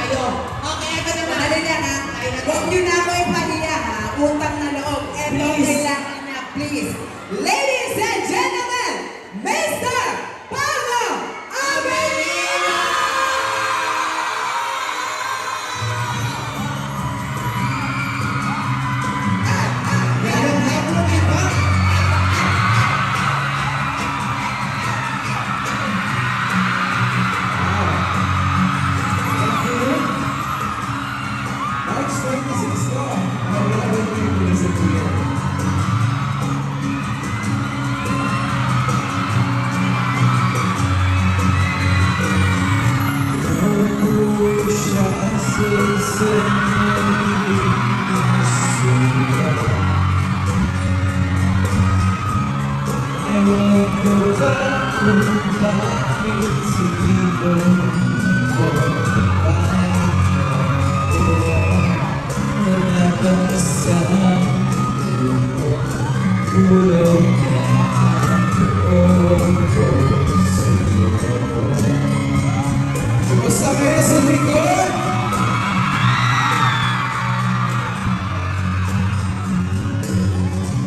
tayo. Okay, ito naman. Madali lang ha. Huwag niyo na ako ipahiya ha. Utang na loob. Ito kailangan niya, please. Ladies and gentlemen, Mr. Paolo Avellino! Meron hapon iba. March 26 ko. Maraming people sa tiyan. Kumusta kayo sa likod?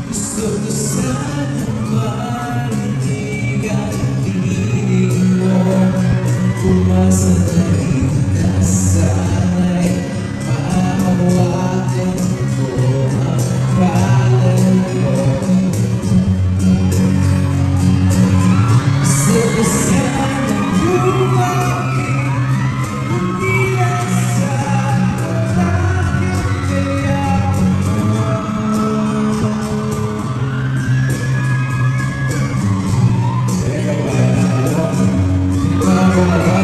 Gusto ko sana manindigan tingin mo. Umasa na rin na sana'y maawakan ko ang pangalan mo. Gusto ko sana lumaki, hindi lang sa bakit kaya teka ba? Bago ba?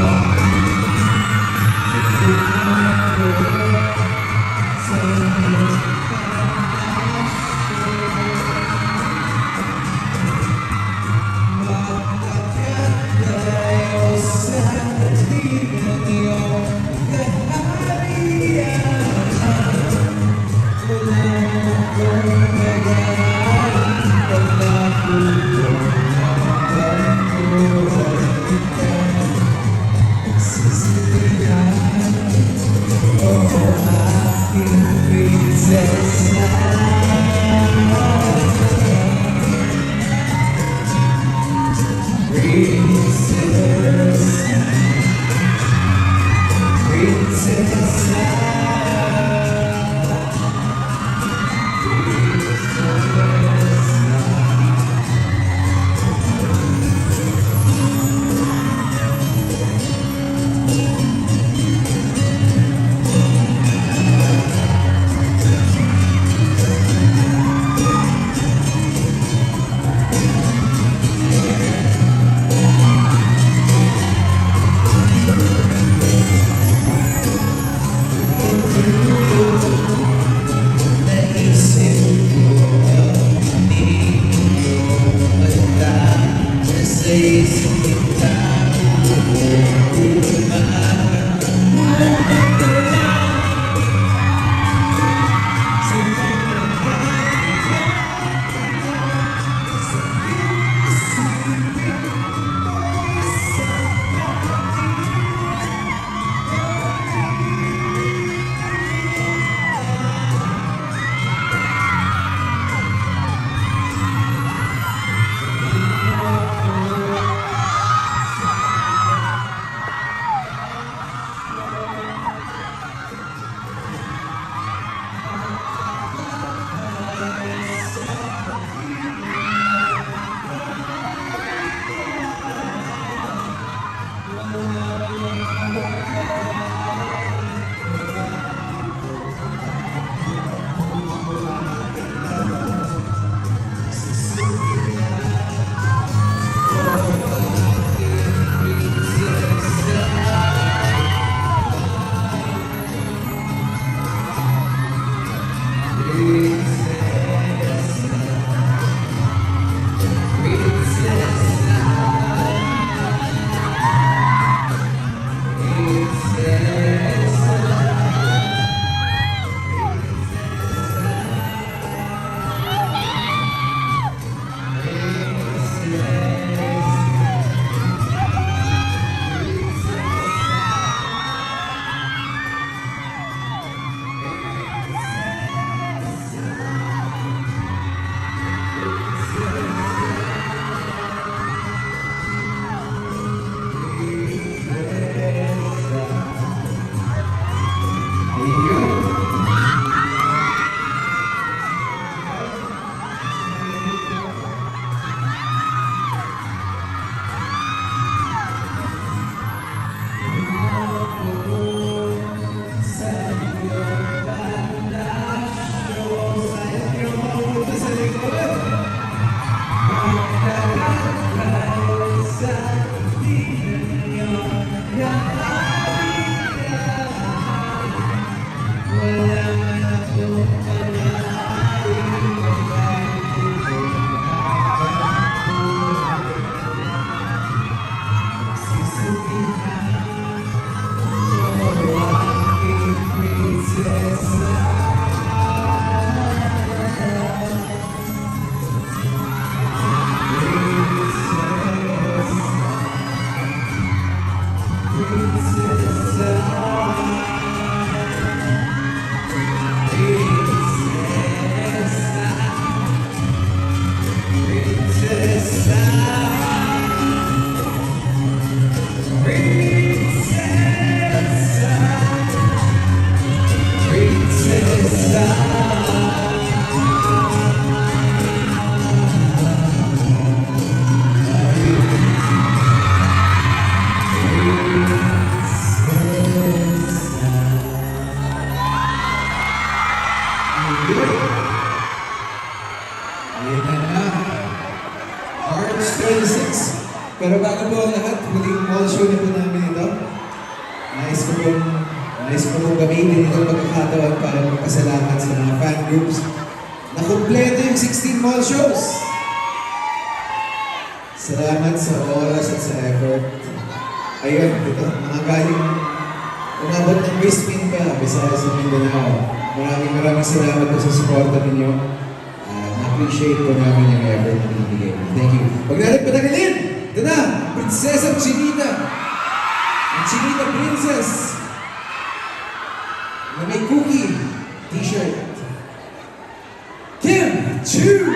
Ayan na. March 26. Pero bago po ang lahat, muling mall show na po namin ito. Nais ko pong gamitin itong pagkakataon para magpasalamat sa mga fan groups na kumpleto yung 16 mall shows. Salamat sa oras at sa effort. Ayun, ito, mga galing umabot ng Brisbane pa, Visayas sa Mindanao. Maraming salamat po sa suporta ninyo. Na-appreciate po namin yung effort na binibigay. Thank you. Huwag natin patagalin! Ito na, Prinsesa Chinita. Ang Chinita Princess na may cookie t-shirt. Kim Chu!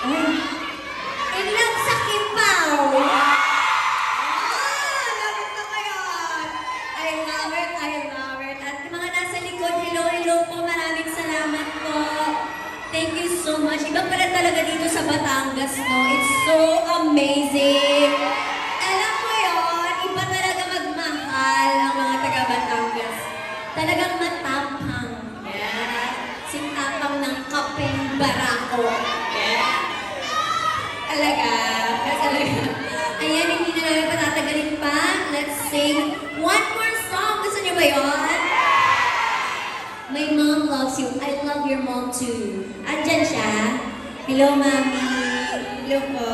Ay, in love sa Kimpaw. Lapit na kayo. I love it, I love it. At yung mga nasa likod, hello, hello po. Maraming salamat po. Thank you so much. Iba pala talaga dito sa Batangas, no? It's so amazing. Alam mo yon, iba talaga magmahal ang mga taga Batangas. Talagang matapang. Yeah. Sintapang ng kapeng barako. Yeah. Talaga. Ayan, hindi na namin patatagalin pa. Let's sing one more song. Gusto niyo ba yun? My mom loves you. I love your mom too. Andyan siya. Hello, Mami. Hello po.